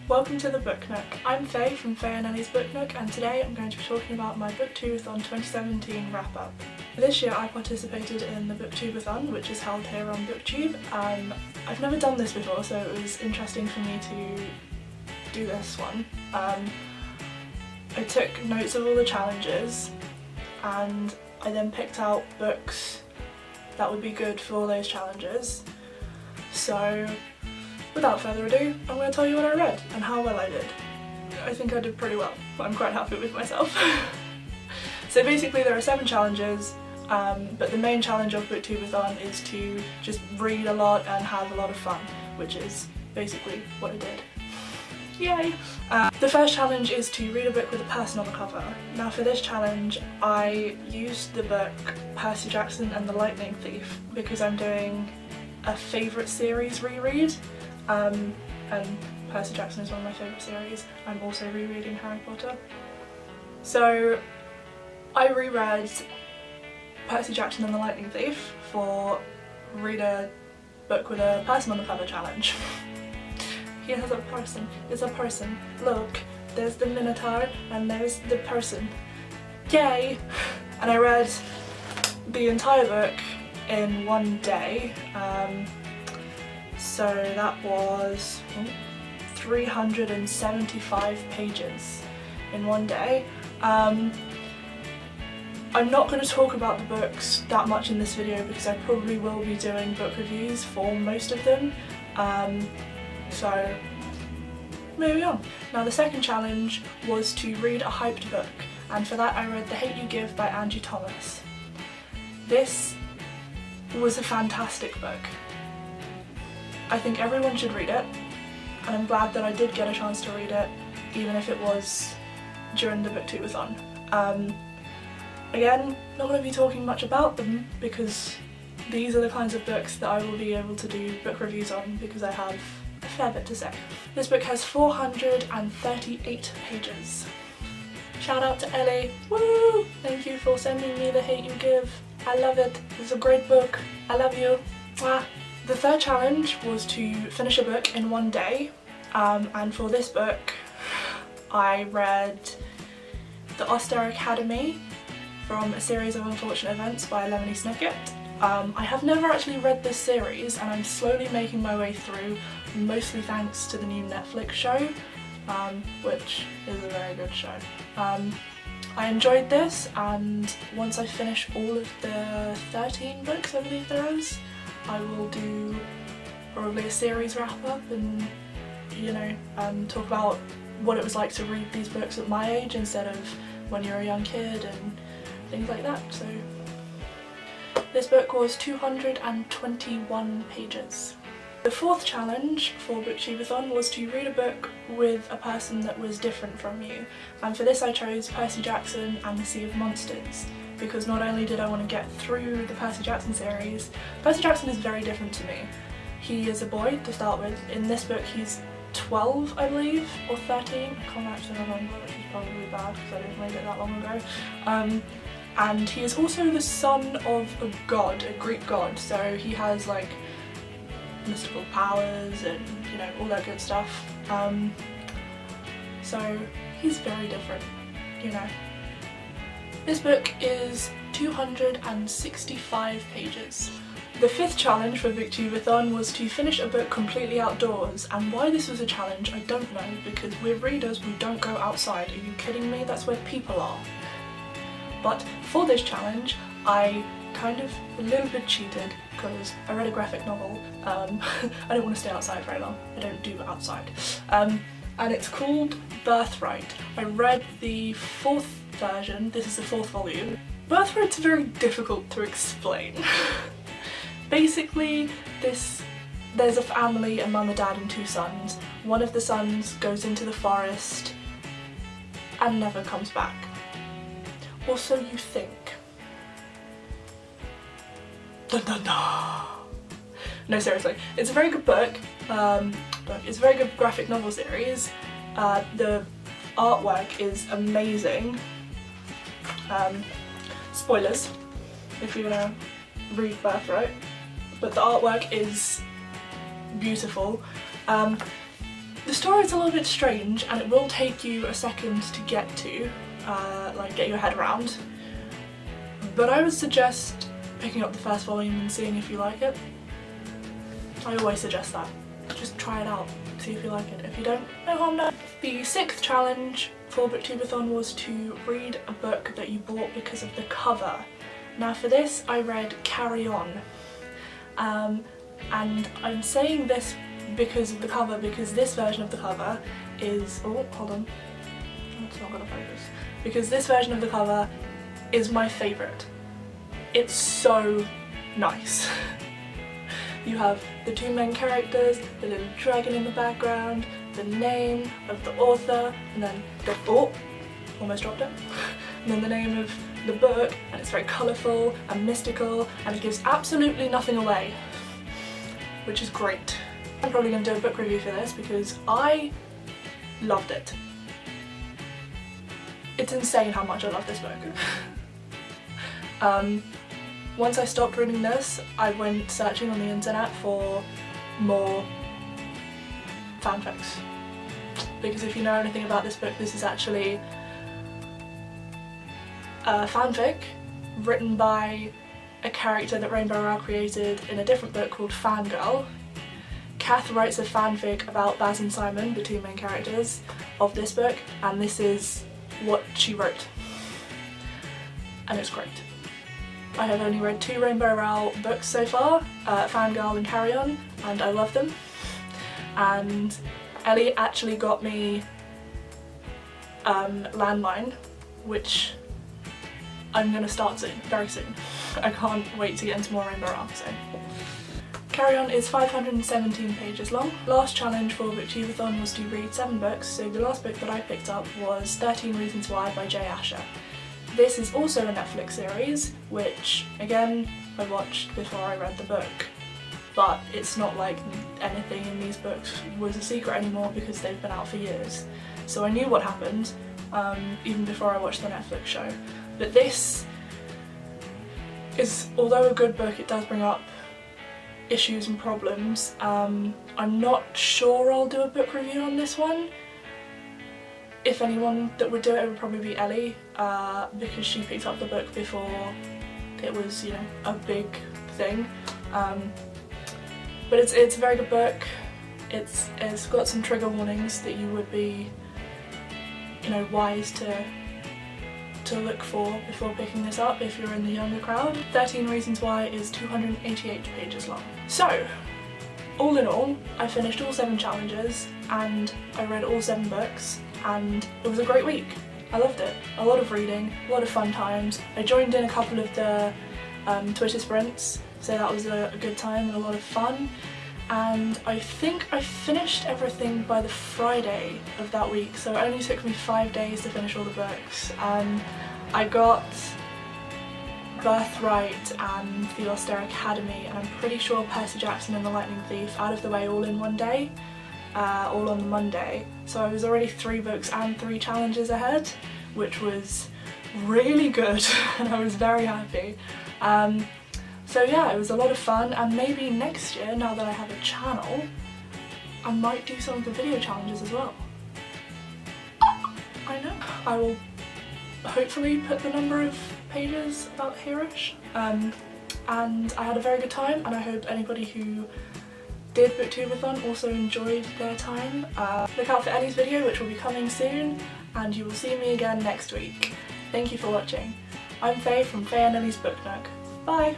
Welcome to the Book Nook. I'm Faye from Faye and Ellie's Book Nook, and today I'm going to be talking about my Booktube-A-Thon 2017 Wrap Up. This year I participated in the Booktube-A-Thon, which is held here on Booktube. I've never done this before, so it was interesting for me to do this one. I took notes of all the challenges and I then picked out books that would be good for all those challenges. So without further ado, I'm going to tell you what I read and how well I did. I think I did pretty well. I'm quite happy with myself. So basically there are 7 challenges, but the main challenge of Booktube-A-Thon is to just read a lot and have a lot of fun, which is basically what I did. Yay! The first challenge is to read a book with a person on the cover. Now for this challenge I used the book Percy Jackson and the Lightning Thief because I'm doing a favourite series reread. And Percy Jackson is one of my favourite series. I'm also rereading Harry Potter. So I reread Percy Jackson and the Lightning Thief for read a book with a person on the cover challenge. Here's a person, there's a person, look, there's the Minotaur and there's the person. Yay! And I read the entire book in one day. So that was 375 pages in one day. I'm not going to talk about the books that much in this video because I probably will be doing book reviews for most of them. So moving on. Now the second challenge was to read a hyped book, and for that I read The Hate You Give by Angie Thomas. This was a fantastic book. I think everyone should read it, and I'm glad that I did get a chance to read it, even if it was during the Booktube-A-Thon. Again, not going to be talking much about them because these are the kinds of books that I will be able to do book reviews on because I have a fair bit to say. This book has 438 pages. Shout out to Ellie, woo! Thank you for sending me The Hate You Give. I love it, it's a great book, I love you. Mwah. The third challenge was to finish a book in one day, and for this book I read The Auster Academy from A Series of Unfortunate Events by Lemony Snicket. I have never actually read this series and I'm slowly making my way through, mostly thanks to the new Netflix show, which is a very good show. I enjoyed this, and once I finish all of the 13 books I believe there is, I will do probably a series wrap up and, you know, talk about what it was like to read these books at my age instead of when you're a young kid and things like that. So this book was 221 pages. The fourth challenge for Booktube-A-Thon was to read a book with a person that was different from you, and for this I chose Percy Jackson and the Sea of Monsters because not only did I want to get through the Percy Jackson series, Percy Jackson is very different to me. He is a boy to start with. In this book he's 12 I believe, or 13, I can't actually remember, which is probably bad because I didn't read it that long ago. And he is also the son of a god, a Greek god, so he has like mystical powers and, you know, all that good stuff. So he's very different, you know. This book is 265 pages. The fifth challenge for Booktube-A-Thon was to finish a book completely outdoors, and why this was a challenge I don't know because we're readers, we don't go outside. Are you kidding me? That's where people are. But for this challenge I kind of a little bit cheated because I read a graphic novel. I don't want to stay outside very long, I don't do outside. And it's called Birthright. I read the 4th version, this is the 4th volume. Birthright's very difficult to explain. Basically there's a family, a mum, a dad and 2 sons. One of the sons goes into the forest and never comes back. Or so you think. Dun, dun, dun. No, seriously, it's a very good book. It's a very good graphic novel series. The artwork is amazing. Spoilers if you're gonna read Birthright, but the artwork is beautiful. The story is a little bit strange and it will take you a second to get to, like get your head around, but I would suggest picking up the first volume and seeing if you like it. I always suggest that. Just try it out, see if you like it. If you don't, no harm done. The 6th challenge for Booktube-A-Thon was to read a book that you bought because of the cover. Now for this I read Carry On, and I'm saying this because of the cover, because this version of the cover is, oh hold on, it's not gonna focus, because this version of the cover is my favourite. It's so nice. You have the two main characters, the little dragon in the background, the name of the author, and then the, oh, almost dropped it, and then the name of the book, and it's very colourful and mystical and it gives absolutely nothing away, which is great. I'm probably going to do a book review for this because I loved it. It's insane how much I love this book. Once I stopped reading this, I went searching on the internet for more fanfics. Because if you know anything about this book, this is actually a fanfic written by a character that Rainbow Rowell created in a different book called Fangirl. Kath writes a fanfic about Baz and Simon, the two main characters of this book, and this is what she wrote. And it's great. I have only read 2 Rainbow Rowell books so far, Fangirl and Carry On, and I love them. And Ellie actually got me Landline, which I'm going to start soon, very soon. I can't wait to get into more Rainbow Rowell, so. Carry On is 517 pages long. Last challenge for Booktube-A-Thon was to read 7 books, so the last book that I picked up was 13 Reasons Why by Jay Asher. This is also a Netflix series, which again I watched before I read the book, but it's not like anything in these books was a secret anymore because they've been out for years. So I knew what happened even before I watched the Netflix show. But this is, although a good book, it does bring up issues and problems. I'm not sure I'll do a book review on this one. If anyone that would do it, it would probably be Ellie, because she picked up the book before it was, you know, a big thing. But it's a very good book. It's got some trigger warnings that you would be, you know, wise to look for before picking this up if you're in the younger crowd. 13 Reasons Why is 288 pages long. So, all in all, I finished all 7 challenges and I read all 7 books, and it was a great week. I loved it. A lot of reading, a lot of fun times. I joined in a couple of the Twitter sprints, so that was a good time and a lot of fun. And I think I finished everything by the Friday of that week, so it only took me 5 days to finish all the books. I got Birthright and The Austere Academy, and I'm pretty sure Percy Jackson and the Lightning Thief out of the way all in one day, all on the Monday. So I was already 3 books and 3 challenges ahead, which was really good and I was very happy. So yeah, it was a lot of fun, and maybe next year, now that I have a channel, I might do some of the video challenges as well. I know. I will hopefully put the number of pages about here-ish. And I had a very good time, and I hope anybody who did Booktube-A-Thon also enjoyed their time. Look out for Ellie's video, which will be coming soon, and you will see me again next week. Thank you for watching. I'm Faye from Faye and Ellie's Book Nook. Bye!